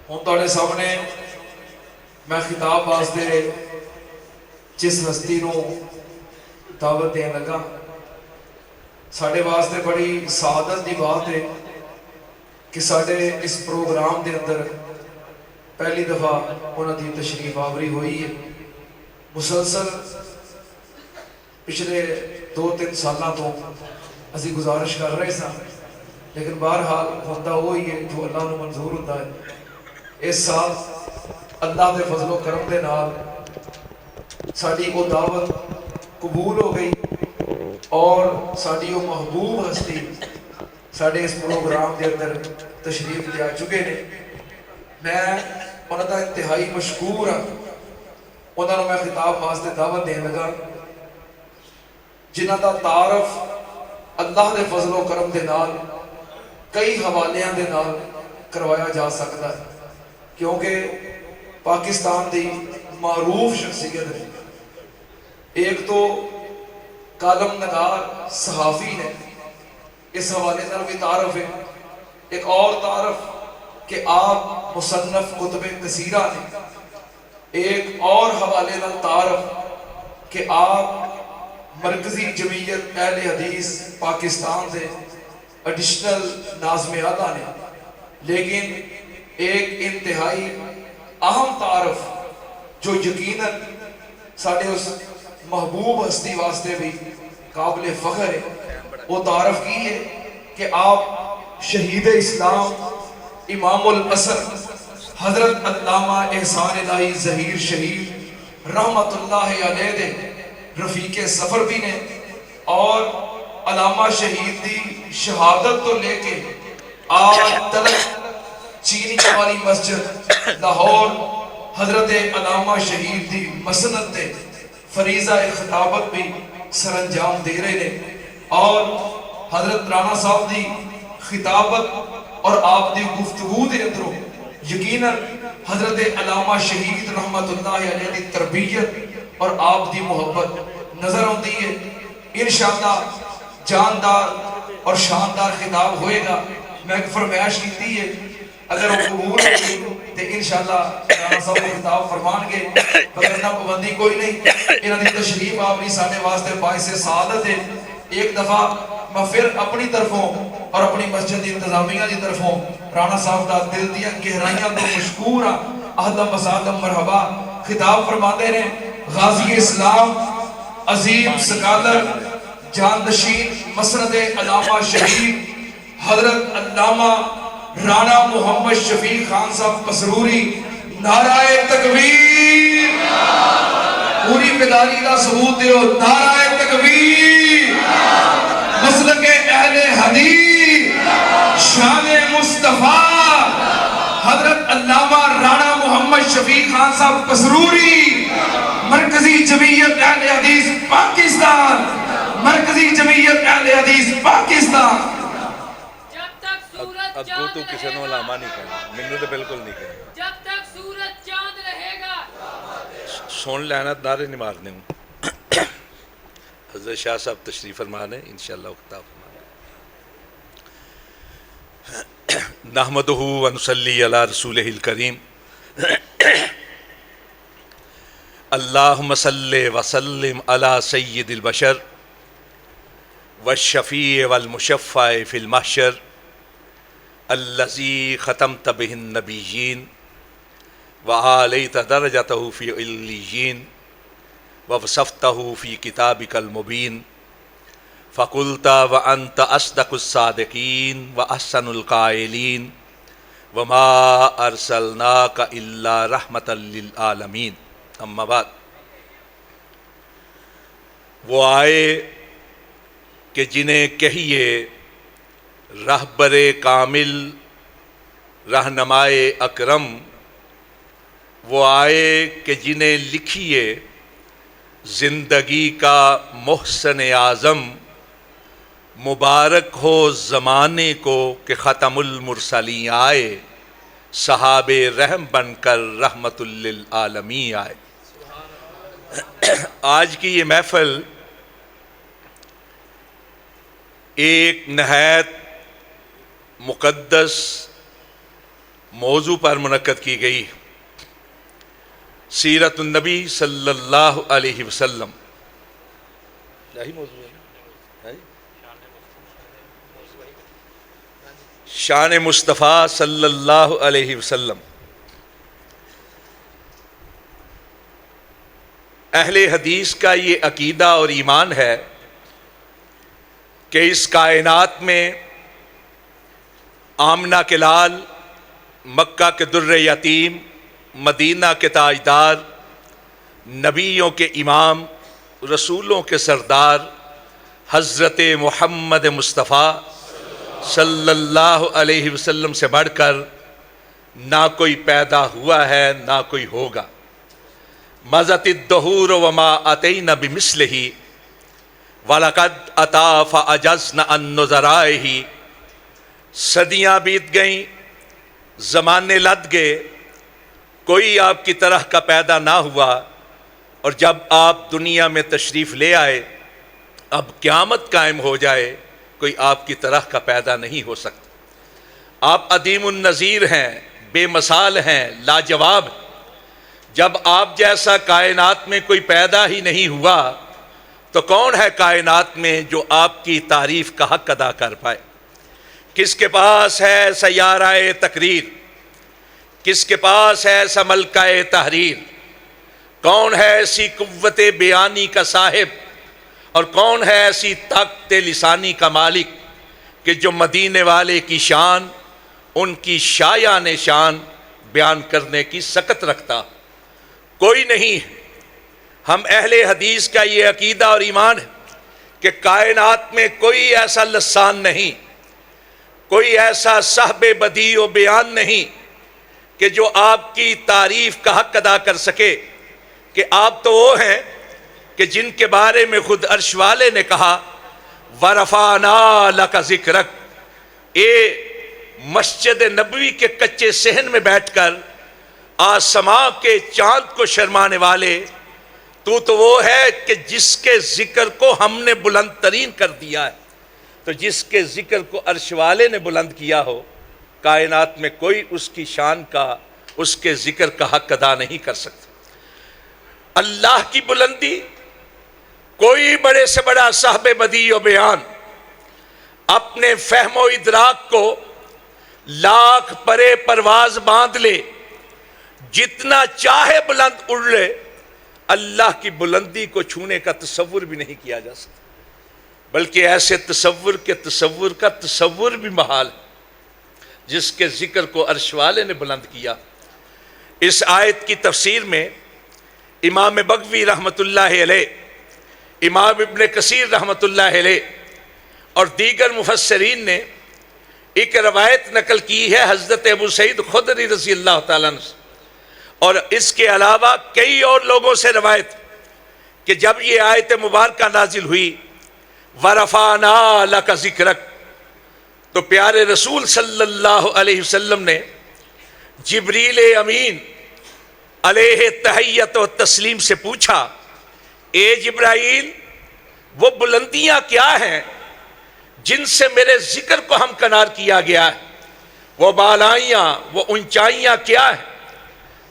ہوں تواڈے سامنے میں خطاب واسطے جس ہستی نو دعوت دین لگا، ساڈے واسطے بڑی سعادت دی بات ہے کہ ساڈے اس پروگرام دے اندر پہلی دفعہ انہاں دی تشریف آوری ہوئی ہے۔ مسلسل پچھلے 2-3 سالاں تو اسی گزارش کر رہے ساں، لیکن بہرحال ہوتا وہی ہے جو اللہ نو منظور ہوتا ہے۔ اس سال اللہ دے فضل و کرم دے نال ساڈی وہ دعوت قبول ہو گئی اور ساڈی وہ محبوب ہستی ساڈے اس پروگرام دے اندر تشریف لے آ چکے نے۔ میں انہاں دا انتہائی مشکور ہاں، انہاں نوں میں خطاب واسطے دعوت دین لگا جنہاں دا تعارف اللہ دے فضل و کرم دے نال کئی حوالیاں دے نال کروایا جا سکتا ہے، کیونکہ پاکستان دی معروف شخصیت ہے۔ ایک تو کالم نگار صحافی نے، اس حوالے نال بھی تعارف ہے۔ ایک اور تعارف کہ آپ مصنف کتب کثیرہ نے۔ ایک اور حوالے نال تعارف کہ آپ مرکزی جمعیت اہل حدیث پاکستان دے ایڈیشنل ناظم اعلیٰ نے۔ لیکن ایک انتہائی اہم تعارف جو یقیناً ساڈے اس محبوب ہستی واسطے بھی قابل فخر ہے، وہ تعارف کی ہے کہ آپ شہید اسلام امام العصر حضرت علامہ احسان الہی ظہیر شہید رحمت اللہ علیہ دے رفیق سفر بھی نے، اور علامہ شہید دی شہادت تو لے کے آج تلک چینی والی مسجد لاہور حضرت علامہ شہید دی مسند تے فریضہ خطابت بھی سر انجام دے رہے نے، اور حضرت رانا صاحب دی خطابت اور آپ دی گفتگو دے اندروں یقیناً حضرت علامہ شہید رحمت اللہ علیہ دی تربیت اور آپ دی محبت نظر آتی ہے۔ انشاءاللہ جاندار اور شاندار خطاب ہوئے گا۔ میں ایک فرمائش کی ہے، اگر وہ قبول ہوگی تو انشاءاللہ رانا صاحب کو خطاب فرمان گے، وگرنہ پابندی کوئی نہیں۔ انہاں دی تشریف آوری ساڈے واسطے باعث سعادت ہے۔ ایک دفعہ میں پھر اپنی طرفوں اور اپنی مسجد دی انتظامیہ دی طرفوں رانا صاحب دا دل دیا گہرائیاں تو مشکور ہاں، اہلا وسہلا مرحبا۔ خطاب فرماتے ہیں غازی اسلام عظیم سکالر جاندشین مسند علامہ شہید حضرت علامہ رانا محمد شفیق خان صاحب پسروری، نعرہ تکبیر، پوری بیداری کا ثبوت دیو، نعرہ تکبیر، مسلک اہل حدیث، شان مصطفیٰ حضرت علامہ رانا محمد شفیق خان صاحب پسروری، مرکزی جمعیت اہل حدیث پاکستان، مرکزی جمعیت اہل حدیث پاکستان۔ اگو تو کسی نو علامہ نہیں کہنا، مینوں تو بالکل نہیں کہنا۔ جب تک سورج چاند رہے گا سن لینا، نعرے نہیں مارنے ہوں۔ حضرت شاہ صاحب تشریف فرما ہے، انشاءاللہ خطاب فرما ہے۔ نحمدہ و نصلی علی رسولہ الکریم، اللہم صلی وسلم علی سید البشر والشفیع والمشفع فی المحشر الذی ختمت بہ النبیین وعالیت درجتہ فی علیین ووصفتہ فی کتابک المبین فقلت وانت اصدق الصادقین واحسن القائلین وما ارسلناک الا رحمتا للعالمین۔ اما بعد، وہ آئے کہ جنہیں کہیے رہبر کامل رہنمائے اکرم، وہ آئے کہ جنہیں لکھیے زندگی کا محسن اعظم، مبارک ہو زمانے کو کہ ختم المرسلین آئے، صحاب رحم بن کر رحمت للعالمین آئے۔ آج کی یہ محفل ایک نہایت مقدس موضوع پر منعقد کی گئی سیرت النبی صلی اللہ علیہ وسلم. یہی موضوع ہے شان مصطفیٰ صلی اللہ علیہ وسلم. اہل حدیث کا یہ عقیدہ اور ایمان ہے کہ اس کائنات میں آمنہ کے لال، مکہ کے در یتیم، مدینہ کے تاجدار، نبیوں کے امام، رسولوں کے سردار حضرت محمد مصطفیٰ صلی اللہ علیہ وسلم سے بڑھ کر نہ کوئی پیدا ہوا ہے نہ کوئی ہوگا. مضت الدہور وما اتینا بمثلہ وَلَقَدْ أَتَا فَأَجَزْنَ عَنْ نُظَرَائِهِ. صدیاں بیت گئیں، زمانے لد گئے، کوئی آپ کی طرح کا پیدا نہ ہوا، اور جب آپ دنیا میں تشریف لے آئے، اب قیامت قائم ہو جائے، کوئی آپ کی طرح کا پیدا نہیں ہو سکتا. آپ عدیم النظیر ہیں، بے مثال ہیں، لاجواب ہیں. جب آپ جیسا کائنات میں کوئی پیدا ہی نہیں ہوا تو کون ہے کائنات میں جو آپ کی تعریف کا حق ادا کر پائے؟ کس کے پاس ہے سیارہ تقریر؟ کس کے پاس ہے ایسا ملکہ تحریر؟ کون ہے ایسی قوت بیانی کا صاحب، اور کون ہے ایسی طاقت لسانی کا مالک کہ جو مدینے والے کی شان، ان کی شایان شان بیان کرنے کی سکت رکھتا؟ کوئی نہیں. ہم اہل حدیث کا یہ عقیدہ اور ایمان ہے کہ کائنات میں کوئی ایسا لسان نہیں، کوئی ایسا صاحب بدیع و بیان نہیں کہ جو آپ کی تعریف کا حق ادا کر سکے. کہ آپ تو وہ ہیں کہ جن کے بارے میں خود عرش والے نے کہا وَرَفَعْنَا لَكَ ذِكْرَكَ. مسجد نبوی کے کچے صحن میں بیٹھ کر آسماں کے چاند کو شرمانے والے، تو وہ ہے کہ جس کے ذکر کو ہم نے بلند ترین کر دیا ہے. تو جس کے ذکر کو عرش والے نے بلند کیا ہو، کائنات میں کوئی اس کی شان کا، اس کے ذکر کا حق ادا نہیں کر سکتا. اللہ کی بلندی، کوئی بڑے سے بڑا صاحب بدیع و بیان اپنے فہم و ادراک کو لاکھ پرے پرواز باندھ لے، جتنا چاہے بلند اڑ لے، اللہ کی بلندی کو چھونے کا تصور بھی نہیں کیا جا سکتا. بلکہ ایسے تصور کے تصور کا تصور بھی محال ہے جس کے ذکر کو عرش والے نے بلند کیا. اس آیت کی تفسیر میں امام بغوی رحمۃ اللہ علیہ، امام ابن کثیر رحمۃ اللہ علیہ اور دیگر مفسرین نے ایک روایت نقل کی ہے حضرت ابو سعید خدری رضی اللہ تعالیٰ عنہ، اور اس کے علاوہ کئی اور لوگوں سے روایت کہ جب یہ آیت مبارکہ نازل ہوئی وَرَفَعْنَا لَكَ ذِكْرَكَ، تو پیارے رسول صلی اللہ علیہ وسلم نے جبریل امین علیہ تحیت و تسلیم سے پوچھا، اے جبرائیل، وہ بلندیاں کیا ہیں جن سے میرے ذکر کو ہمکنار کیا گیا ہے؟ وہ بالائیاں، وہ اونچائیاں کیا ہیں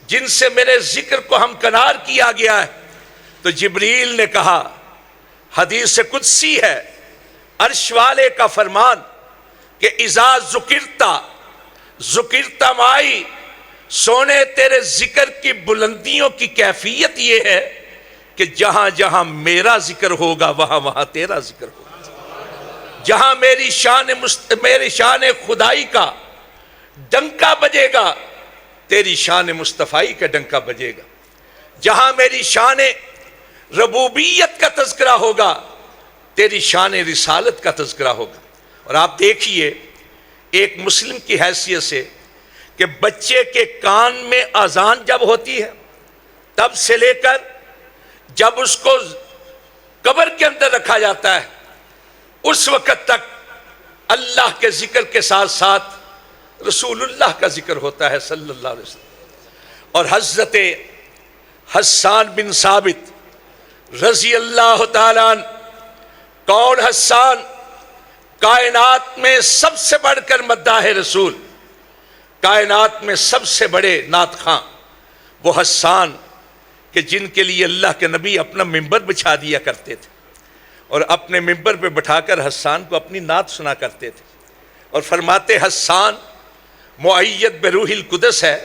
جن سے میرے ذکر کو ہمکنار کیا گیا ہے؟ تو جبریل نے کہا، حدیث قدسی ہے، عرش والے کا فرمان کہ اذا ذکرت مائی، سونے تیرے ذکر کی بلندیوں کی کیفیت یہ ہے کہ جہاں جہاں میرا ذکر ہوگا وہاں وہاں تیرا ذکر ہوگا. جہاں میری شان خدائی کا ڈنکا بجے گا، تیری شان مصطفی کا ڈنکا بجے گا. جہاں میری شان ربوبیت کا تذکرہ ہوگا، تیری شان رسالت کا تذکرہ ہوگا. اور آپ دیکھیے ایک مسلم کی حیثیت سے کہ بچے کے کان میں اذان جب ہوتی ہے تب سے لے کر جب اس کو قبر کے اندر رکھا جاتا ہے اس وقت تک اللہ کے ذکر کے ساتھ ساتھ رسول اللہ کا ذکر ہوتا ہے صلی اللہ علیہ وسلم. اور حضرت حسان بن ثابت رضی اللہ تعالیٰ عنہ، کون حسان؟ کائنات میں سب سے بڑھ کر مداح رسول، کائنات میں سب سے بڑے نعت خواں وہ حسان کہ جن کے لیے اللہ کے نبی اپنا ممبر بچھا دیا کرتے تھے اور اپنے ممبر پہ بٹھا کر حسان کو اپنی نعت سنا کرتے تھے اور فرماتے حسان مؤید بروح القدس ہے،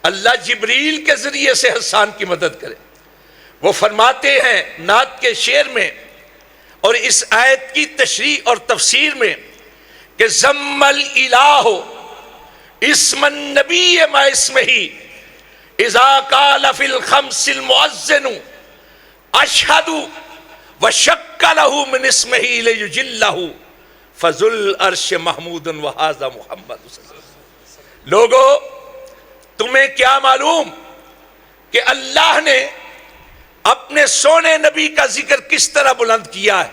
اللہ جبریل کے ذریعے سے حسان کی مدد کرے۔ وہ فرماتے ہیں نعت کے شعر میں اور اس آیت کی تشریح اور تفسیر میں کہ ضم الالہ اسم النبی ما اسمہ اذا قال فی الخمس المؤذن اشہد وشک لہ من اسمہ لیجلہ فذو العرش محمود وہذا محمد صلی اللہ علیہ وسلم۔ لوگو تمہیں کیا معلوم کہ اللہ نے اپنے سونے نبی کا ذکر کس طرح بلند کیا ہے؟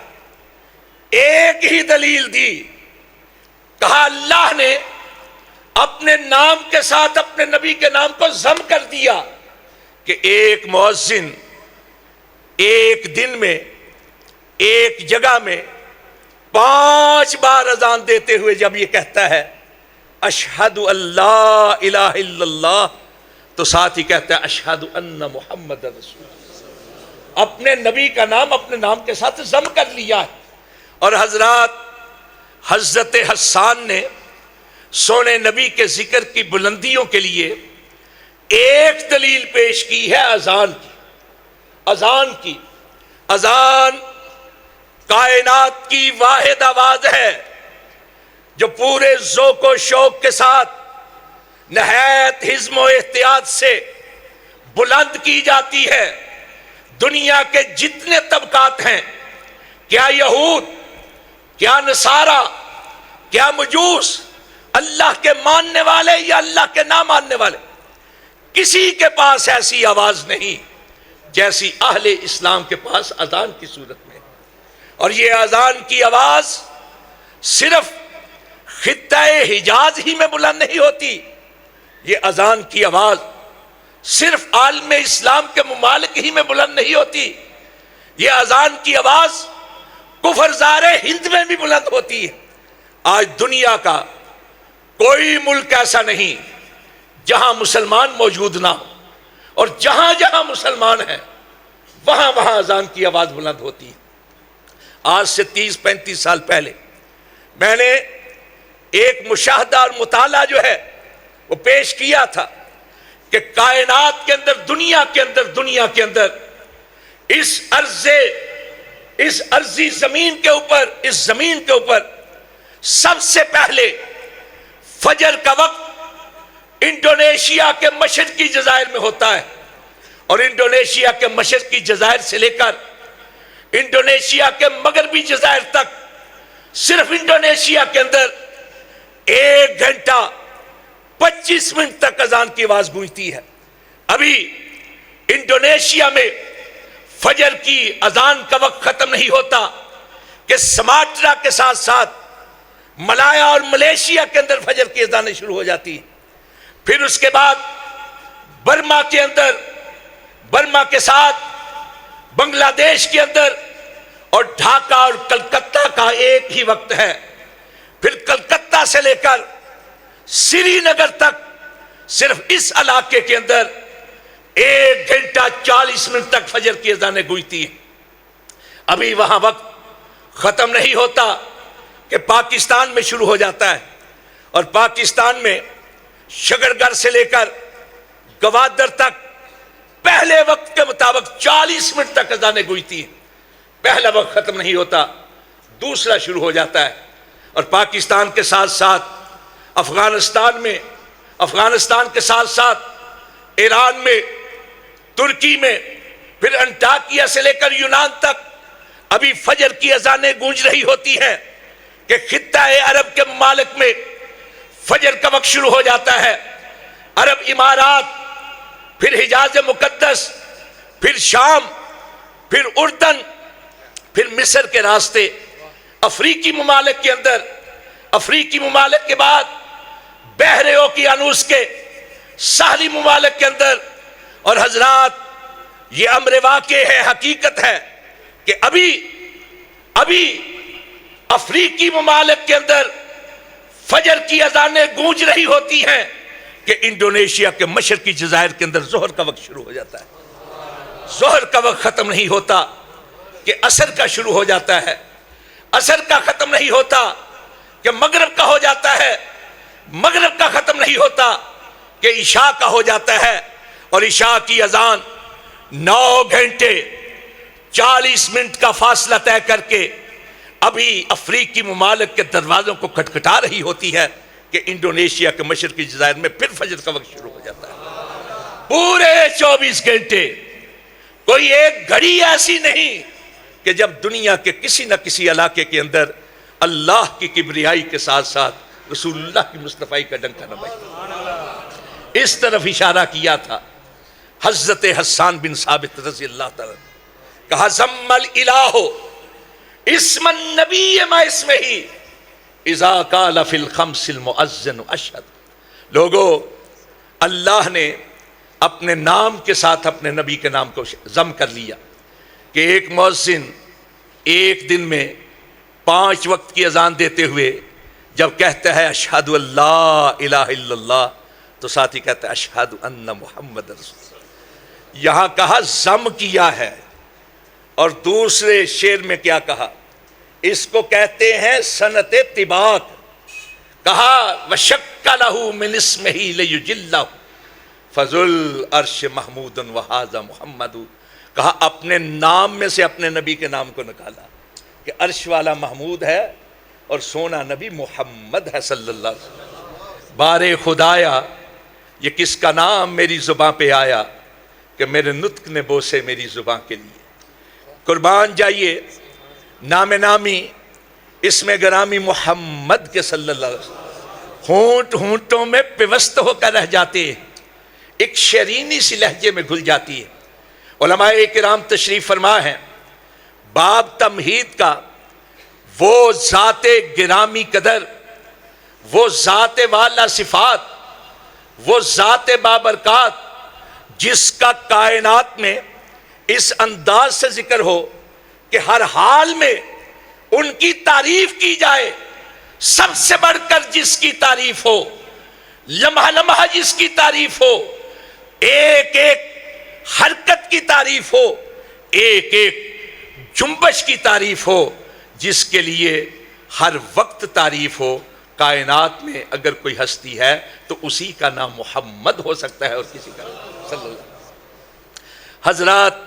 ایک ہی دلیل دی، کہا اللہ نے اپنے نام کے ساتھ اپنے نبی کے نام کو ضم کر دیا کہ ایک مؤذن ایک دن میں ایک جگہ میں 5 بار اذان دیتے ہوئے جب یہ کہتا ہے اشہد اللہ الہ الا اللہ تو ساتھ ہی کہتا ہے اشہد ان محمد رسول اللہ، اپنے نبی کا نام اپنے نام کے ساتھ ضم کر لیا ہے۔ اور حضرت حسان نے سونے نبی کے ذکر کی بلندیوں کے لیے ایک دلیل پیش کی ہے اذان کی۔ اذان کائنات کی واحد آواز ہے جو پورے ذوق و شوق کے ساتھ نہایت حزم و احتیاط سے بلند کی جاتی ہے۔ دنیا کے جتنے طبقات ہیں، کیا یہود، کیا نصارہ، کیا مجوس، اللہ کے ماننے والے یا اللہ کے نہ ماننے والے، کسی کے پاس ایسی آواز نہیں جیسی اہل اسلام کے پاس اذان کی صورت میں۔ اور یہ اذان کی آواز صرف خطہ حجاز ہی میں بلند نہیں ہوتی، یہ اذان کی آواز صرف عالم اسلام کے ممالک ہی میں بلند نہیں ہوتی، یہ اذان کی آواز کفرزار ہند میں بھی بلند ہوتی ہے۔ آج دنیا کا کوئی ملک ایسا نہیں جہاں مسلمان موجود نہ ہو، اور جہاں جہاں مسلمان ہیں وہاں وہاں اذان کی آواز بلند ہوتی ہے۔ آج سے 30-35 سال پہلے میں نے ایک مشاہدہ اور مطالعہ جو ہے وہ پیش کیا تھا کہ کائنات کے اندر دنیا کے اندر اس ارضی زمین کے اوپر سب سے پہلے فجر کا وقت انڈونیشیا کے مشرقی جزائر میں ہوتا ہے، اور انڈونیشیا کے مشرقی جزائر سے لے کر انڈونیشیا کے مغربی جزائر تک صرف انڈونیشیا کے اندر 1 گھنٹہ 25 منٹ تک اذان کی آواز گونجتی ہے۔ ابھی انڈونیشیا میں فجر کی اذان کا وقت ختم نہیں ہوتا کہ سماٹرا کے ساتھ ساتھ ملایا اور ملیشیا کے اندر فجر کی اذانیں شروع ہو جاتی ہیں۔ پھر اس کے بعد برما کے ساتھ بنگلہ دیش کے اندر اور ڈھاکہ اور کلکتہ کا ایک ہی وقت ہے۔ پھر کلکتہ سے لے کر سری نگر تک صرف اس علاقے کے اندر 1 گھنٹہ 40 منٹ تک فجر کی اذانیں گونجتی ہیں۔ ابھی وہاں وقت ختم نہیں ہوتا کہ پاکستان میں شروع ہو جاتا ہے، اور پاکستان میں شگرگر سے لے کر گوادر تک پہلے وقت کے مطابق 40 منٹ تک اذانیں گونجتی ہیں۔ پہلا وقت ختم نہیں ہوتا، دوسرا شروع ہو جاتا ہے۔ اور پاکستان کے ساتھ ساتھ افغانستان کے ساتھ ساتھ ایران میں، ترکی میں، پھر انٹاکیہ سے لے کر یونان تک ابھی فجر کی اذانیں گونج رہی ہوتی ہیں کہ خطہ عرب کے ممالک میں فجر کا وقت شروع ہو جاتا ہے۔ عرب امارات، پھر حجاز مقدس، پھر شام، پھر اردن، پھر مصر کے راستے، افریقی ممالک کے اندر، افریقی ممالک کے بعد بحر اوقیانوس کے ساحلی ممالک کے اندر۔ اور حضرات یہ امر واقع ہے، حقیقت ہے کہ ابھی افریقی ممالک کے اندر فجر کی اذانیں گونج رہی ہوتی ہیں کہ انڈونیشیا کے مشرقی جزائر کے اندر ظہر کا وقت شروع ہو جاتا ہے، ظہر کا وقت ختم نہیں ہوتا کہ عصر کا شروع ہو جاتا ہے، عصر کا ختم نہیں ہوتا کہ مغرب کا ہو جاتا ہے، مغرب کا ختم نہیں ہوتا کہ عشاء کا ہو جاتا ہے، اور عشاء کی اذان 9 گھنٹے 40 منٹ کا فاصلہ طے کر کے ابھی افریقی ممالک کے دروازوں کو کھٹکھٹا رہی ہوتی ہے کہ انڈونیشیا کے مشرقی جزائر میں پھر فجر کا وقت شروع ہو جاتا ہے۔ پورے 24 گھنٹے کوئی ایک گھڑی ایسی نہیں کہ جب دنیا کے کسی نہ کسی علاقے کے اندر اللہ کی کبریائی کے ساتھ ساتھ رسول اللہ کی مصطفیٰ کا ڈنکا نہ بجے۔ اس طرف اشارہ کیا تھا حضرت حسان بن ثابت رضی اللہ تعالیٰ، کہا ضم الالہ اسم النبی ما اسمہی اذا قال فی الخمس المؤذن اشہد۔ لوگو، اللہ نے اپنے نام کے ساتھ اپنے نبی کے نام کو ضم کر لیا کہ ایک مؤذن ایک دن میں 5 وقت کی اذان دیتے ہوئے جب کہتا ہے اشہد اللہ الہ الا اللہ تو ساتھ ہی کہتا ہے اشہد ان محمد رسول اللہ۔ یہاں کہا ضم کیا ہے، اور دوسرے شعر میں کیا کہا؟ اس کو کہتے ہیں سنت طباق۔ کہا وشک لہ من اسمہ لیجلہ فذل عرش محمود وہذا محمد۔ کہا اپنے نام میں سے اپنے نبی کے نام کو نکالا کہ عرش والا محمود ہے اور سونا نبی محمد ہے صلی اللہ علیہ وسلم۔ بارے خدایا یہ کس کا نام میری زباں پہ آیا کہ میرے نطق نے بوسے میری زباں کے لیے۔ قربان جائیے نام نامی اسم گرامی محمد کے صلی اللہ علیہ وسلم ہونٹ ہونٹوں میں پیوست ہو کر رہ جاتے ہیں، ایک شیرینی سی لہجے میں گھل جاتی ہے۔ علماء کرام تشریف فرما ہے باب تمہید کا، وہ ذات گرامی قدر، وہ ذات والا صفات، وہ ذات بابرکات جس کا کائنات میں اس انداز سے ذکر ہو کہ ہر حال میں ان کی تعریف کی جائے، سب سے بڑھ کر جس کی تعریف ہو، لمحہ لمحہ جس کی تعریف ہو، ایک ایک حرکت کی تعریف ہو، ایک ایک جنبش کی تعریف ہو، جس کے لیے ہر وقت تعریف ہو۔ کائنات میں اگر کوئی ہستی ہے تو اسی کا نام محمد ہو سکتا ہے اور کسی کا نام صلی اللہ علیہ وسلم۔ حضرات،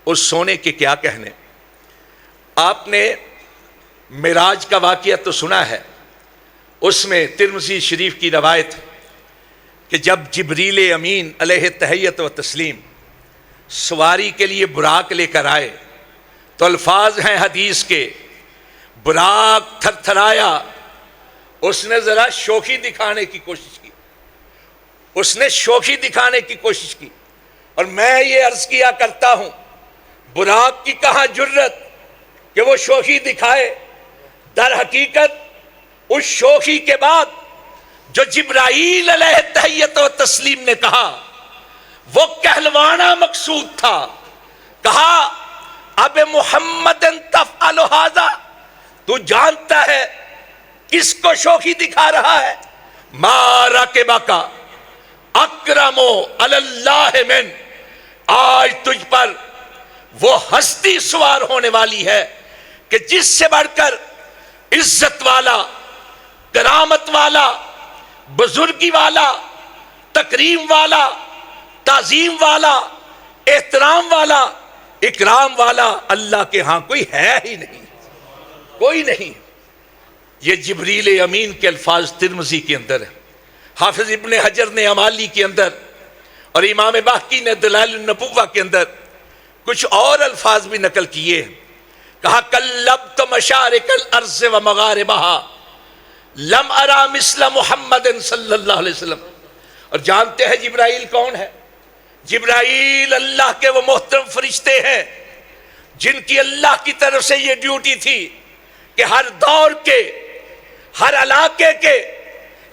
اس سونے کے کیا کہنے، آپ نے معراج کا واقعہ تو سنا ہے، اس میں ترمذی شریف کی روایت ہے کہ جب جبریل امین علیہ تحیت و تسلیم سواری کے لیے براق لے کر آئے تو الفاظ ہیں حدیث کے، براق تھر تھرایا، اس نے ذرا شوخی دکھانے کی کوشش کی، اس نے شوخی دکھانے کی کوشش کی، اور میں یہ عرض کیا کرتا ہوں براق کی کہاں جرت کہ وہ شوخی دکھائے۔ در حقیقت اس شوخی کے بعد جو جبرائیل علیہ تحیت و تسلیم نے کہا وہ کہلوانا مقصود تھا۔ کہا اب محمد تفعل ھذا، تو جانتا ہے کس کو شوخی دکھا رہا ہے؟ ما رکبک اکرم علی اللہ من، آج تجھ پر وہ ہستی سوار ہونے والی ہے کہ جس سے بڑھ کر عزت والا، کرامت والا، بزرگی والا، تکریم والا، تعظیم والا، احترام والا، اکرام والا اللہ کے ہاں کوئی ہے ہی نہیں، کوئی نہیں۔ یہ جبریل امین کے الفاظ ترمذی کے اندر ہے، حافظ ابن حجر نے امالی کے اندر اور امام باقی نے دلائل النبوہ کے اندر کچھ اور الفاظ بھی نقل کیے ہیں۔ کہا کلبت مشارق الارض و مغاربہا لم ارا مثل محمد صلی اللہ علیہ وسلم۔ اور جانتے ہیں جبرائیل کون ہے؟ جبرائیل اللہ کے وہ محترم فرشتے ہیں جن کی اللہ کی طرف سے یہ ڈیوٹی تھی کہ ہر دور کے، ہر علاقے کے،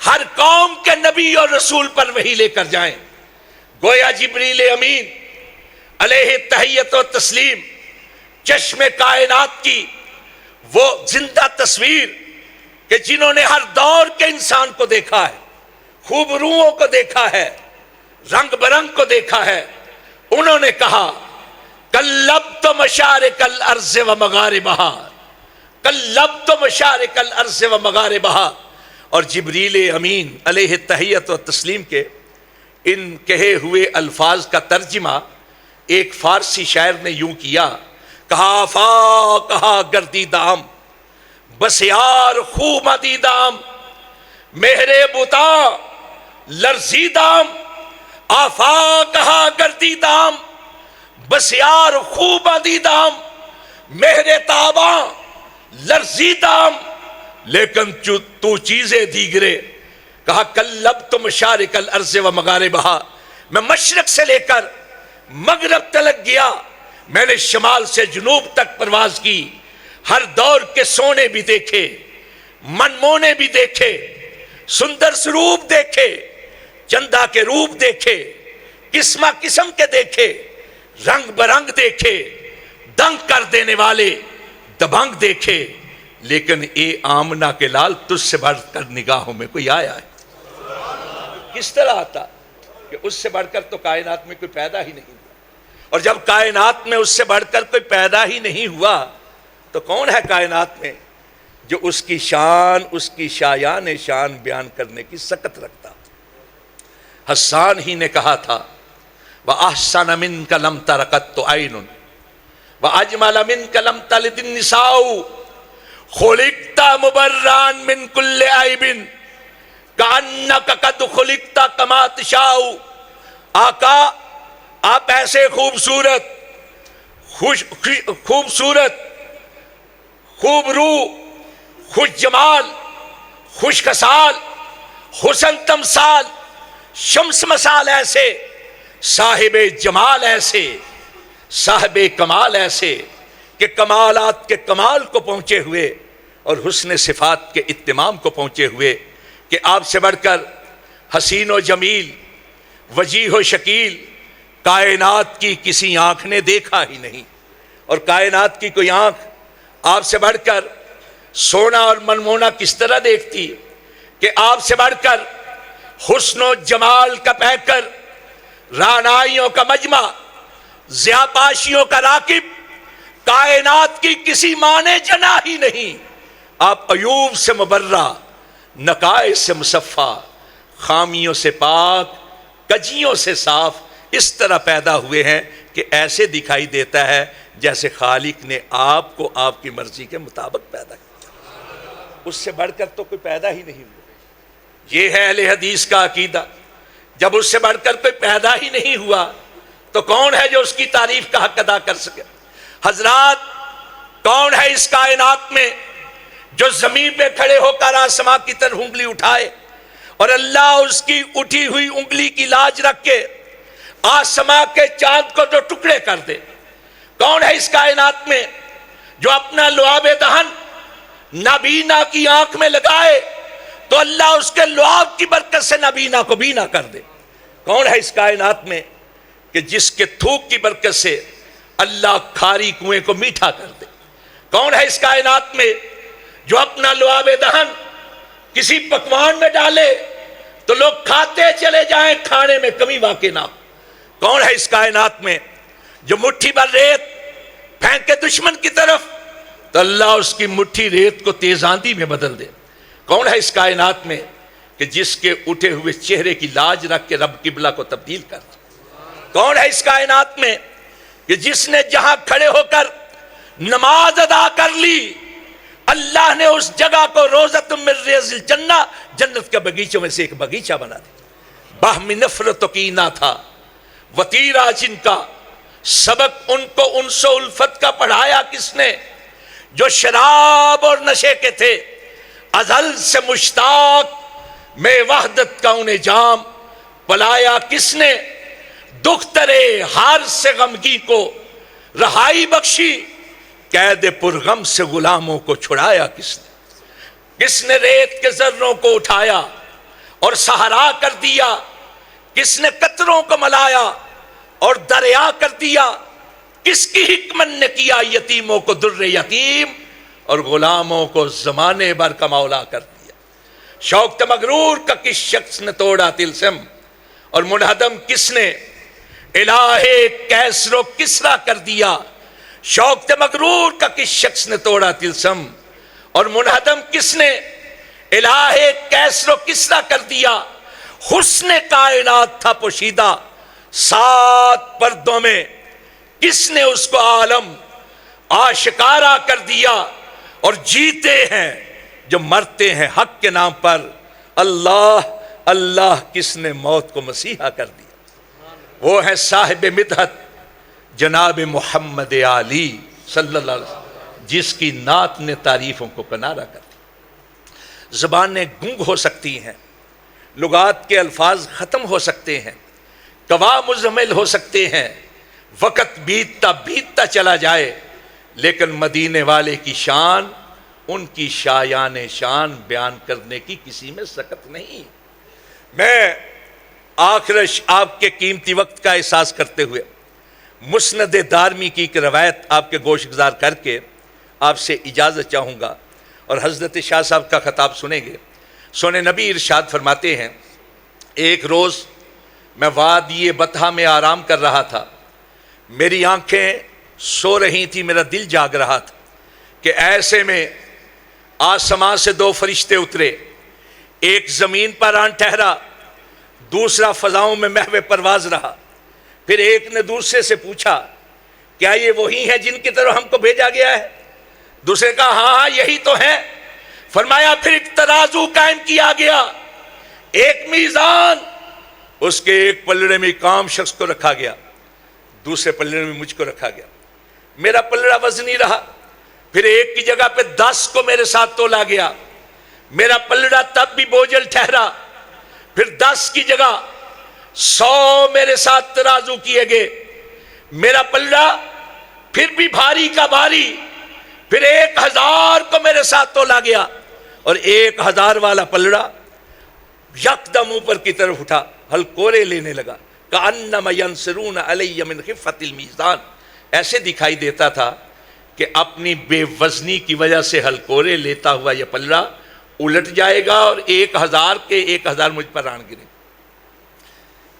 ہر قوم کے نبی اور رسول پر وحی لے کر جائیں۔ گویا جبریل امین علیہ تحیت و تسلیم چشم کائنات کی وہ زندہ تصویر کہ جنہوں نے ہر دور کے انسان کو دیکھا ہے، خوب روحوں کو دیکھا ہے، رنگ برنگ کو دیکھا ہے، انہوں نے کہا قلبت مشارق الارض و مغاربہا، قلبت مشارق الارض و مغاربہا۔ اور جبریل امین علیہ تحیت و تسلیم کے ان کہے ہوئے الفاظ کا ترجمہ ایک فارسی شاعر نے یوں کیا، کہا فا کہا گردی دام بس یار خوب مدیدام، مہرے بتا لرزی دام، آفا کہا گردی دام بس یار خوب مدیدام، مہرے تاباں لرزی دام لیکن تو چیزیں دیگرے۔ کہا قلبت مشارق الارض و مغاربہا، میں مشرق سے لے کر مغرب تلک گیا، میں نے شمال سے جنوب تک پرواز کی، ہر دور کے سونے بھی دیکھے، منمونے بھی دیکھے، سندر سروپ دیکھے، چندہ کے روپ دیکھے، قسمہ قسم کے دیکھے، رنگ برنگ دیکھے، دنگ کر دینے والے دبنگ دیکھے، لیکن اے آمنہ کے لال تجھ سے بڑھ کر نگاہوں میں کوئی آیا ہے؟ کس طرح آتا کہ اس سے بڑھ کر تو کائنات میں کوئی پیدا ہی نہیں ہوا، اور جب کائنات میں اس سے بڑھ کر کوئی پیدا ہی نہیں ہوا تو کون ہے کائنات میں جو اس کی شان، اس کی شایان شان بیان کرنے کی سکت رکھتا؟ حسان ہی نے کہا تھا وَأَحْسَنَ مِنْكَ لَمْ تَرَقَتُّ عَيْنٌ وَأَجْمَلَ مِنْكَ لَمْ تَلِدِ النِّسَاءُ خُلِقْتَ مُبَرًّا مِنْ كُلِّ عَيْبٍ كَأَنَّكَ قَدْ خُلِقْتَ كَمَا تَشَاءُ۔ آقا آپ ایسے خوبصورت، خوبصورت، خوب روح، خوش جمال، خوش خصال، حسن تمثال، شمس مثال ایسے، صاحب جمال ایسے، صاحب کمال ایسے کہ کمالات کے کمال کو پہنچے ہوئے اور حسن صفات کے اتمام کو پہنچے ہوئے کہ آپ سے بڑھ کر حسین و جمیل، وجیح و شکیل کائنات کی کسی آنکھ نے دیکھا ہی نہیں، اور کائنات کی کوئی آنکھ آپ سے بڑھ کر سونا اور منمونا کس طرح دیکھتی کہ آپ سے بڑھ کر حسن و جمال کا پیکر، رعنائیوں کا مجمع، ضیاءپاشیوں کا راکب کائنات کی کسی ماں نے جنا ہی نہیں۔ آپ عیوب سے مبرہ، نقائص سے مصفہ، خامیوں سے پاک، کجیوں سے صاف اس طرح پیدا ہوئے ہیں کہ ایسے دکھائی دیتا ہے جیسے خالق نے آپ کو آپ کی مرضی کے مطابق پیدا کیا، اس سے بڑھ کر تو کوئی پیدا ہی نہیں ہوا۔ یہ ہے اہل حدیث کا عقیدہ، جب اس سے بڑھ کر کوئی پیدا ہی نہیں ہوا تو کون ہے جو اس کی تعریف کا حق ادا کر سکے؟ حضرات، کون ہے اس کائنات میں جو زمین پہ کھڑے ہو کر آسمان کی طرف انگلی اٹھائے اور اللہ اس کی اٹھی ہوئی انگلی کی لاج رکھ کے آسمان کے چاند کو دو ٹکڑے کر دے؟ کون ہے اس کائنات میں جو اپنا لعاب دہن نابینا کی آنکھ میں لگائے تو اللہ اس کے لعاب کی برکت سے نابینا کو بینا کر دے؟ کون ہے اس کائنات میں کہ جس کے تھوک کی برکت سے اللہ کھاری کنویں کو میٹھا کر دے؟ کون ہے اس کائنات میں جو اپنا لعاب دہن کسی پکوان میں ڈالے تو لوگ کھاتے چلے جائیں، کھانے میں کمی واقع نہ ہو؟ کون ہے اس کائنات میں جو مٹھی بھر ریت پھینکے دشمن کی طرف تو اللہ اس کی مٹھی ریت کو تیز آندھی میں بدل دے؟ کون ہے اس کائنات میں کہ جس کے اٹھے ہوئے چہرے کی لاج رکھ کے رب قبلہ کو تبدیل کر دے؟ کون ہے اس کائنات میں کہ جس نے جہاں کھڑے ہو کر نماز ادا کر لی اللہ نے اس جگہ کو روضۃ من ریاض الجنہ، جنت کے باغیچوں میں سے ایک باغیچہ بنا دیا؟ باہمی نفرت و کینہ تھا، وتیرہ جن کا سبق ان کو انس و الفت کا پڑھایا کس نے؟ جو شراب اور نشے کے تھے، ازل سے مشتاق میں وحدت کا انہیں جام پلایا کس نے؟ دخترے ہار سے غمگی کو رہائی بخشی، قید پرغم سے غلاموں کو چھڑایا کس نے؟ کس نے ریت کے ذروں کو اٹھایا اور صحرا کر دیا؟ کس نے قطروں کو ملایا اور دریا کر دیا؟ کس کی حکمت نے کیا یتیموں کو در یتیم اور غلاموں کو زمانے بھر کا مولا کر دیا؟ شوق مغرور کا کس شخص نے توڑا طلسم، اور منہدم کس نے الہ کیسر و کسرا کر دیا؟ شوق مغرور کا کس شخص نے توڑا طلسم، اور منہدم کس نے الہ کیسر و کسرا کر دیا؟ حسن کائنات تھا پوشیدہ 7 پردوں میں، کس نے اس کو عالم آشکارا کر دیا؟ اور جیتے ہیں جو مرتے ہیں حق کے نام پر، اللہ اللہ کس نے موت کو مسیحا کر دیا؟ وہ ہے صاحب مدحت جناب محمد علی صلی اللہ علیہ وسلم، جس کی نعت نے تعریفوں کو کنارہ کر دیا۔ زبانیں گنگ ہو سکتی ہیں، لغات کے الفاظ ختم ہو سکتے ہیں، قوا مزمل ہو سکتے ہیں، وقت بیتتا بیتتا چلا جائے، لیکن مدینے والے کی شان، ان کی شایان شان بیان کرنے کی کسی میں سکت نہیں۔ میں آخرش آپ کے قیمتی وقت کا احساس کرتے ہوئے مسند دارمی کی ایک روایت آپ کے گوش گزار کر کے آپ سے اجازت چاہوں گا، اور حضرت شاہ صاحب کا خطاب سنیں گے۔ سونے نبی ارشاد فرماتے ہیں، ایک روز میں وادی بطحا میں آرام کر رہا تھا، میری آنکھیں سو رہی تھی، میرا دل جاگ رہا تھا کہ ایسے میں آسمان سے 2 فرشتے اترے، ایک زمین پر آن ٹھہرا، دوسرا فضاؤں میں محو پرواز رہا۔ پھر ایک نے دوسرے سے پوچھا، کیا یہ وہی ہیں جن کی طرف ہم کو بھیجا گیا ہے؟ دوسرے کہا، ہاں یہی تو ہیں۔ فرمایا پھر ایک ترازو قائم کیا گیا، ایک میزان، اس کے ایک پلڑے میں ایک عام شخص کو رکھا گیا، دوسرے پلڑے میں مجھ کو رکھا گیا، میرا پلڑا وزنی رہا۔ پھر ایک کی جگہ پہ 10 کو میرے ساتھ تولا گیا، میرا پلڑا تب بھی بوجھل ٹھہرا۔ پھر 10 کی جگہ 100 میرے ساتھ ترازو کیے گئے، میرا پلڑا پھر بھی بھاری کا بھاری۔ پھر 1000 کو میرے ساتھ تولا گیا، اور 1000 والا پلڑا یکدم اوپر کی طرف اٹھا، ہلکورے لینے لگا، کأنما ینصرون علی من خفت المیزان، ایسے دکھائی دیتا تھا کہ اپنی بے وزنی کی وجہ سے ہلکورے لیتا ہوا یہ پلڑا الٹ جائے گا، اور 1000 کے 1000 مجھ پر آن گرے۔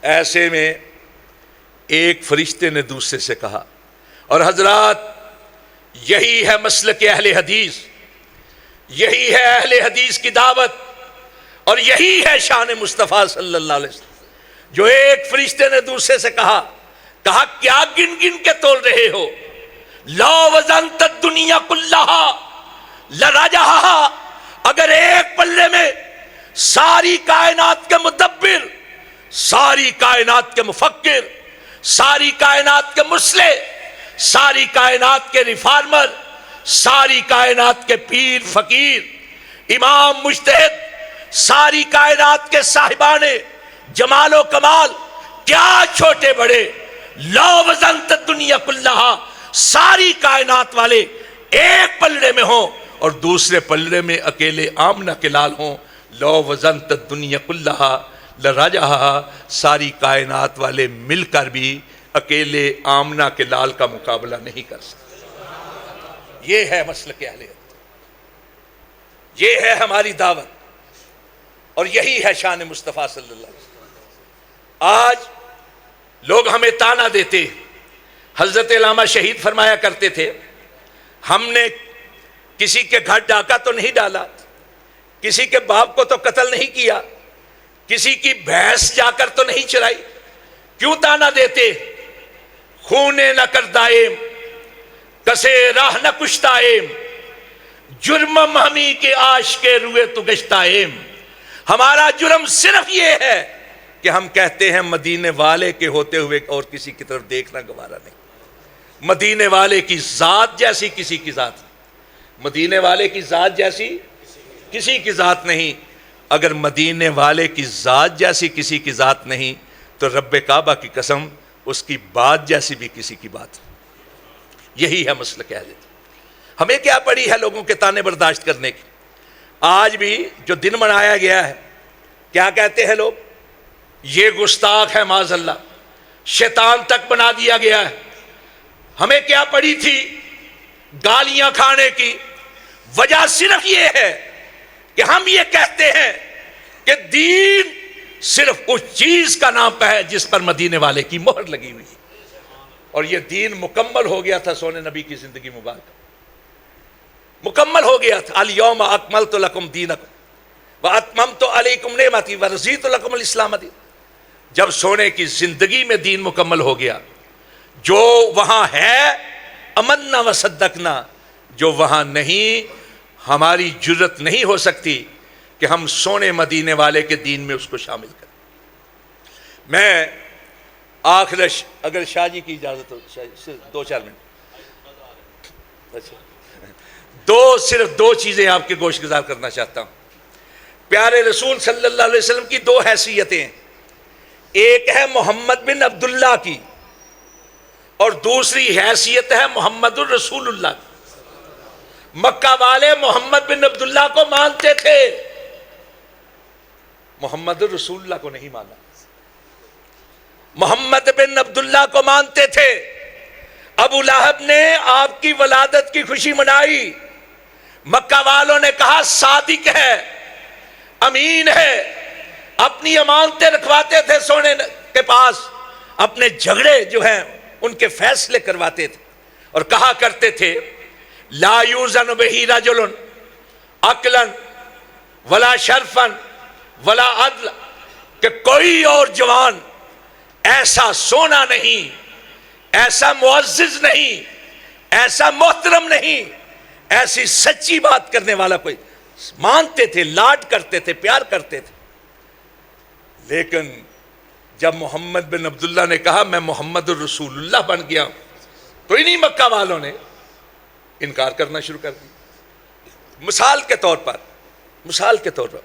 ایسے میں ایک فرشتے نے دوسرے سے کہا، اور حضرات یہی ہے مسلک اہل حدیث، یہی ہے اہل حدیث کی دعوت، اور یہی ہے شان مصطفیٰ صلی اللہ علیہ وسلم، جو ایک فرشتے نے دوسرے سے کہا کیا گن گن کے تول رہے ہو؟ لو وزنت الدنیا کلہا لرجہا، اگر ایک پلے میں ساری کائنات کے مدبر، ساری کائنات کے مفکر، ساری کائنات کے مصلح، ساری کائنات کے ریفارمر، ساری کائنات کے پیر فقیر، امام مجتہد، ساری کائنات کے صاحبان جمال و کمال، کیا چھوٹے بڑے، لو وزنت الدنیا کلہا، ساری کائنات والے ایک پلڑے میں ہوں اور دوسرے پلڑے میں اکیلے آمنہ کے لال ہوں، لو وزنت الدنیا کلہا لرجہا، ساری کائنات والے مل کر بھی اکیلے آمنہ کے لال کا مقابلہ نہیں کر سکتے۔ یہ ہے مسلک اہل حدیث، یہ ہے ہماری دعوت، اور یہی ہے شان مصطفیٰ صلی اللہ علیہ وسلم۔ آج لوگ ہمیں تانا دیتے، حضرت علامہ شہید فرمایا کرتے تھے، ہم نے کسی کے گھر ڈاکہ تو نہیں ڈالا، کسی کے باپ کو تو قتل نہیں کیا، کسی کی بھینس جا کر تو نہیں چرائی، کیوں تانا دیتے؟ خونے نہ کر دائم، کسے راہ نہ کشتائم، جرمم ہمی کے عاش کے روئے تو گشتائم۔ ہمارا جرم صرف یہ ہے کہ ہم کہتے ہیں مدینے والے کے ہوتے ہوئے اور کسی کی طرف دیکھنا گوارا نہیں۔ مدینے والے کی ذات جیسی کسی کی ذات نہیں، مدینے والے کی ذات جیسی کسی کی ذات نہیں۔ اگر مدینے والے کی ذات جیسی کسی کی ذات نہیں تو رب کعبہ کی قسم اس کی بات جیسی بھی کسی کی بات نہیں۔ یہی ہے مسلک اہل حدیث۔ ہمیں کیا پڑی ہے لوگوں کے تانے برداشت کرنے کی؟ آج بھی جو دن منایا گیا ہے، کیا کہتے ہیں لوگ؟ یہ گستاخ ہے معاذ اللہ، شیطان تک بنا دیا گیا ہے۔ ہمیں کیا پڑی تھی گالیاں کھانے کی؟ وجہ صرف یہ ہے کہ ہم یہ کہتے ہیں کہ دین صرف اس چیز کا نام پہ ہے جس پر مدینے والے کی مہر لگی ہوئی ہے، اور یہ دین مکمل ہو گیا تھا سونے نبی کی زندگی مبارکہ، مکمل ہو گیا تھا۔ الیوم اکملت لکم دینکم واتممت علیکم نعمتی ورضیت لکم الاسلام دینا۔ جب سونے کی زندگی میں دین مکمل ہو گیا، جو وہاں ہے امنا و صدقنا، جو وہاں نہیں ہماری جرت نہیں ہو سکتی کہ ہم سونے مدینے والے کے دین میں اس کو شامل کریں۔ میں آخر اگر شاہ جی کی اجازت ہو، صرف 2-4 منٹ، اچھا صرف دو چیزیں آپ کے گوش گزار کرنا چاہتا ہوں۔ پیارے رسول صلی اللہ علیہ وسلم کی 2 حیثیتیں ہیں، ایک ہے محمد بن عبداللہ کی، اور دوسری حیثیت ہے محمد الرسول اللہ کی۔ مکہ والے محمد بن عبداللہ کو مانتے تھے، محمد الرسول اللہ کو نہیں مانا۔ محمد بن عبداللہ کو مانتے تھے۔ ابو لہب نے آپ کی ولادت کی خوشی منائی، مکہ والوں نے کہا صادق ہے، امین ہے، اپنی امانتیں رکھواتے تھے سونے کے پاس، اپنے جھگڑے جو ہیں ان کے فیصلے کرواتے تھے، اور کہا کرتے تھے لا یوزن بہ رجل عقلا ولا شرفا ولا عدل، کہ کوئی اور جوان ایسا سونا نہیں، ایسا معزز نہیں، ایسا محترم نہیں، ایسی سچی بات کرنے والا کوئی۔ مانتے تھے، لاڈ کرتے تھے، پیار کرتے تھے۔ لیکن جب محمد بن عبداللہ نے کہا میں محمد الرسول اللہ بن گیا ہوں، تو انہی مکہ والوں نے انکار کرنا شروع کر دیا۔ مثال کے طور پر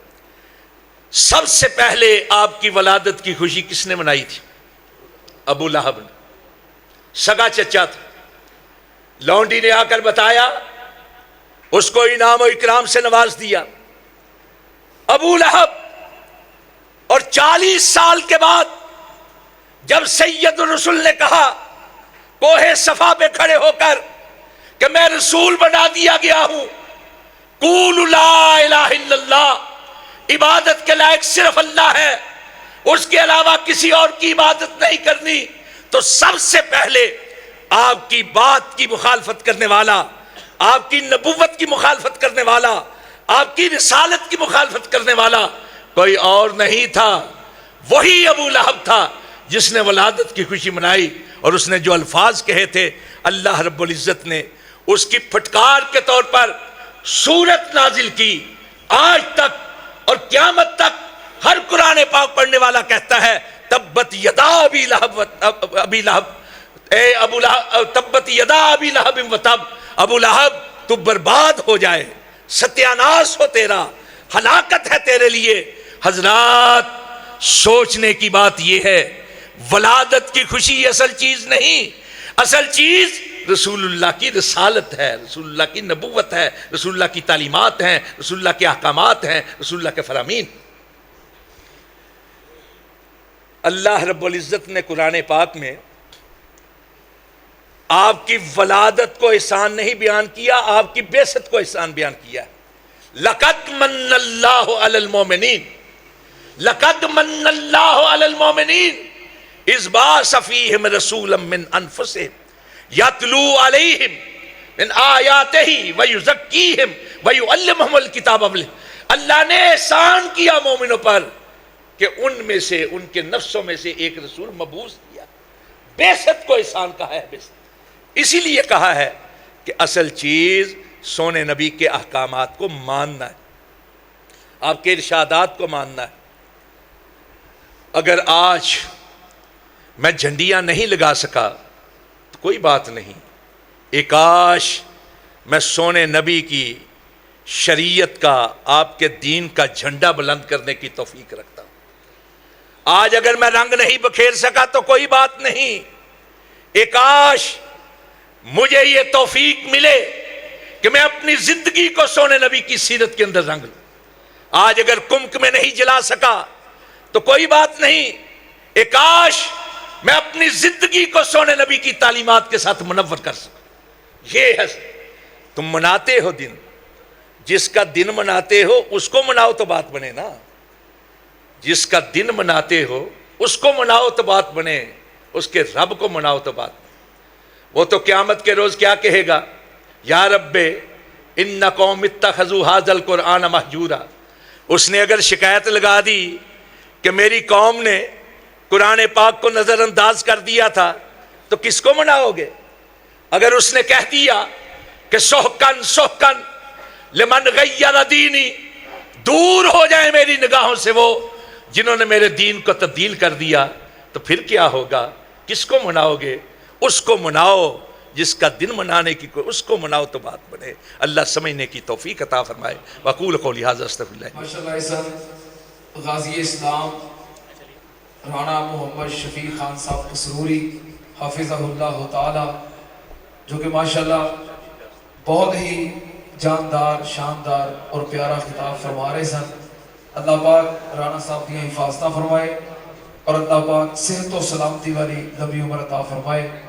سب سے پہلے آپ کی ولادت کی خوشی کس نے منائی تھی؟ ابو لہب نے، سگا چچا تھا۔ لونڈی نے آ کر بتایا، اس کو انعام و اکرام سے نواز دیا۔ ابو لہب، اور 40 سال کے بعد جب سید الرسول نے کہا کوہ صفا پہ کھڑے ہو کر کہ میں رسول بنا دیا گیا ہوں، قولوا لا الہ الا اللہ، عبادت کے لائق صرف اللہ ہے، اس کے علاوہ کسی اور کی عبادت نہیں کرنی، تو سب سے پہلے آپ کی بات کی مخالفت کرنے والا، آپ کی نبوت کی مخالفت کرنے والا، آپ کی رسالت کی مخالفت کرنے والا کوئی اور نہیں تھا، وہی ابو لہب تھا جس نے ولادت کی خوشی منائی۔ اور اس نے جو الفاظ کہے تھے، اللہ رب العزت نے اس کی پھٹکار کے طور پر سورت نازل کی۔ آج تک اور قیامت تک ہر قرآن پاک پڑھنے والا کہتا ہے تبت یدا ابی لہب، اے ابو لہب، تبت یدا ابی لہب و تب، ابو لہب تو برباد ہو جائے، ستیاناس ہو تیرا، ہلاکت ہے تیرے لیے۔ حضرات، سوچنے کی بات یہ ہے، ولادت کی خوشی اصل چیز نہیں، اصل چیز رسول اللہ کی رسالت ہے، رسول اللہ کی نبوت ہے، رسول اللہ کی تعلیمات ہیں، رسول اللہ کے احکامات ہیں، رسول اللہ کے فرامین۔ اللہ رب العزت نے قرآن پاک میں آپ کی ولادت کو احسان نہیں بیان کیا، آپ کی بعثت کو احسان بیان کیا۔ لقد من اللہ علی المومنین، لقد من اللہ علی المومنین اذ بعث فیہم رسولا من انفسہم یتلو علیہم من آیاتہ ویزکیہم ویعلمہم الکتاب والحکمہ۔ اللہ نے احسان کیا مومنوں پر کہ ان میں سے، ان کے نفسوں میں سے ایک رسول مبعوث کیا۔ بعثت کو احسان کہا ہے، بعثت اسی لیے کہا ہے کہ اصل چیز سونے نبی کے احکامات کو ماننا ہے، آپ کے ارشادات کو ماننا ہے۔ اگر آج میں جھنڈیاں نہیں لگا سکا تو کوئی بات نہیں، ایک کاش میں سونے نبی کی شریعت کا، آپ کے دین کا جھنڈا بلند کرنے کی توفیق رکھتا ہوں۔ آج اگر میں رنگ نہیں بکھیر سکا تو کوئی بات نہیں، ایک کاش مجھے یہ توفیق ملے کہ میں اپنی زندگی کو سونے نبی کی سیرت کے اندر رنگ لوں۔ آج اگر کمک میں نہیں جلا سکا تو کوئی بات نہیں، ایک کاش میں اپنی زندگی کو سونے نبی کی تعلیمات کے ساتھ منور کر سکوں۔ یہ ہے، تم مناتے ہو دن، جس کا دن مناتے ہو اس کو مناؤ تو بات بنے نا۔ جس کا دن مناتے ہو اس کو مناؤ تو بات بنے، اس کے رب کو مناؤ تو بات بنے۔ وہ تو قیامت کے روز کیا کہے گا؟ یا رب ان قوم اتخذوا ھذا القرآن مہجورا۔ اس نے اگر شکایت لگا دی کہ میری قوم نے قرآن پاک کو نظر انداز کر دیا تھا تو کس کو مناؤ گے؟ اگر اس نے کہہ دیا کہ سحقن سحقن لمن غیر دینی، دور ہو جائیں میری نگاہوں سے وہ جنہوں نے میرے دین کو تبدیل کر دیا، تو پھر کیا ہوگا؟ کس کو مناؤ گے؟ اس کو مناؤ جس کا دن منانے کی کوئی، اس کو مناؤ تو بات بنے۔ اللہ سمجھنے کی توفیق عطا فرمائے۔ وقول قولی ھذا استغفر اللہ۔ ماشاءاللہ سر غازی اسلام رانا محمد شفیع خان صاحب قصروری حافظہ اللہ تعالی، جو کہ ماشاءاللہ بہت ہی جاندار، شاندار اور پیارا خطاب فرما رہے سن۔ اللہ پاک رانا صاحب کی حفاظتہ فرمائے اور اللہ پاک صحت و سلامتی والی لمبی عمر عطا فرمائے۔